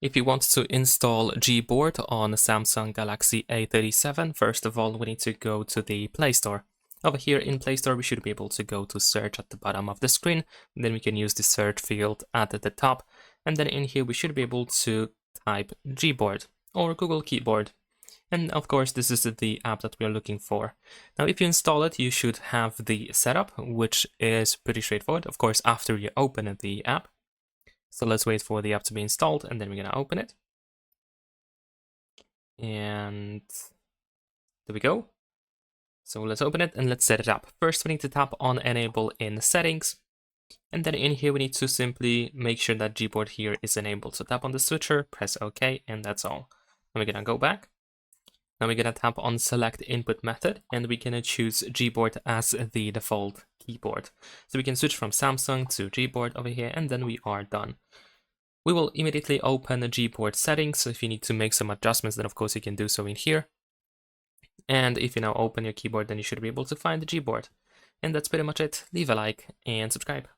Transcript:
If you want to install Gboard on Samsung Galaxy A37, first of all, we need to go to the Play Store. Over here in Play Store, we should be able to go to search at the bottom of the screen. Then we can use the search field at the top. And then in here, we should be able to type Gboard or Google Keyboard. And of course, this is the app that we are looking for. Now, if you install it, you should have the setup, which is pretty straightforward. Of course, after you open the app. So let's wait for the app to be installed, and then we're gonna open it. And there we go. So let's open it and let's set it up. First, we need to tap on Enable in Settings. And then in here, we need to simply make sure that Gboard here is enabled. So tap on the switcher, press OK, and that's all. And we're gonna go back. Now we're gonna tap on Select Input Method, and we're gonna choose Gboard as the default keyboard. So we can switch from Samsung to Gboard over here, and then we are done. We will immediately open the Gboard settings, so if you need to make some adjustments, then of course you can do so in here. And if you now open your keyboard, then you should be able to find the Gboard. And that's pretty much it. Leave a like and subscribe.